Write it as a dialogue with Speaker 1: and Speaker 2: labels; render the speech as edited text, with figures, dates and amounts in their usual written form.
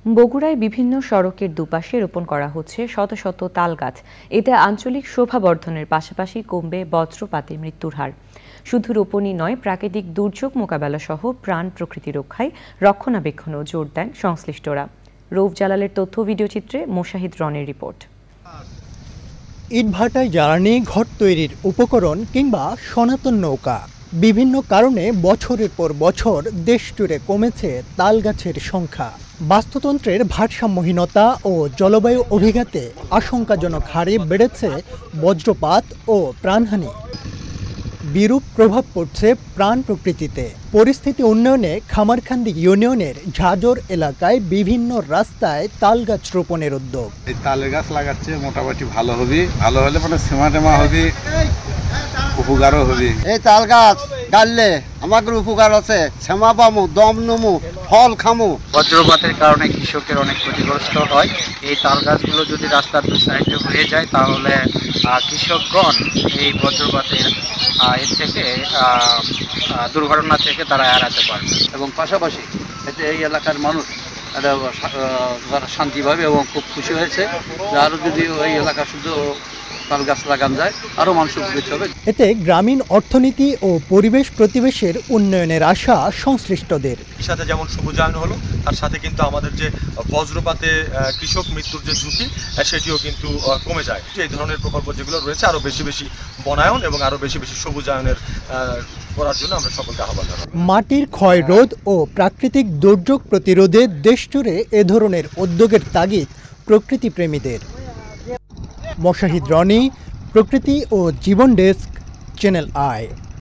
Speaker 1: বগুড়ায় বিভিন্ন সড়কের দুপাশে রোপণ করা হচ্ছে শত শত তাল গাছ। এতে আঞ্চলিক শোভাবর্ধনের পাশাপাশি কমবে বজ্রপাতে মৃত্যুর হার। শুধু রোপণই নয়, প্রাকৃতিক দুর্যোগ মোকাবেলা সহ প্রাণ প্রকৃতি রক্ষায় রক্ষণাবেক্ষণও জোর দেন সংশ্লিষ্টরা। রৌফ জালালের তথ্য ভিডিওচিত্রে মোশাহিদ রনের রিপোর্ট।
Speaker 2: ইটভাটায় জ্বালানি, ঘর তৈরির উপকরণ কিংবা সনাতন নৌকা, বিভিন্ন কারণে বছরের পর বছর দেশ জুড়ে কমেছে তাল গাছের সংখ্যা। বাস্তুতন্ত্রের ভারসাম্যহীনতা ও জলবায়ু অভিঘাতে আশঙ্কাজনক হারে বেড়েছে বজ্রপাত ও প্রাণহানি। বিরূপ প্রভাব পড়ছে প্রাণ প্রকৃতিতে। পরিস্থিতি উন্নয়নে খামারখান্দি ইউনিয়নের ঝাজর এলাকায় বিভিন্ন রাস্তায় তাল গাছ রোপণের উদ্যোগ।
Speaker 3: এই তালের গাছ লাগাচ্ছে মোটামুটি ভালো হবে, ভালো হলে মানে সীমাটেমা হবে, উপকারও হবে।
Speaker 4: এই তাল গাছ গাড়লে আমাদের উপকার আছে, শ্যামা পামু, দম নমু, ফল খামু।
Speaker 5: বজ্রপাতের কারণে কৃষকের অনেক ক্ষতিগ্রস্ত হয়। এই তাল গাছগুলো যদি রাস্তার দুই সাইডে হয়ে যায় তাহলে কৃষকগণ এই বজ্রপাতের এর থেকে দুর্ঘটনা থেকে তারা এড়াতে পারবে।
Speaker 6: এবং পাশাপাশি এতে এই এলাকার মানুষ শান্তিভাবে এবং খুব খুশি হয়েছে যে আরও যদি এই এলাকা শুধু তাল গাছ লাগান যায় আরও মানুষ উপকৃত হবে।
Speaker 2: এতে গ্রামীণ অর্থনীতি ও পরিবেশ প্রতিবেশের উন্নয়নের আশা সংশ্লিষ্টদের।
Speaker 7: সাথে যেমন সবুজায়ন হলো, তার সাথে কিন্তু আমাদের যে বজ্রপাতে কৃষক মৃত্যুর যে ঝুঁকি সেটিও কিন্তু কমে যায়। এই ধরনের প্রকল্প যেগুলো রয়েছে আরও বেশি বেশি বনায়ন এবং আরও বেশি বেশি সবুজায়নের করার জন্য আমরা সকলকে আহ্বান জানাই।
Speaker 2: মাটির ক্ষয় রোধ ও প্রাকৃতিক দুর্যোগ প্রতিরোধে দেশজুড়ে এ ধরনের উদ্যোগের তাগিদ প্রকৃতি প্রেমীদের। মোশাহিদ রনি, প্রকৃতি ও জীবন ডেস্ক, চ্যানেল আই।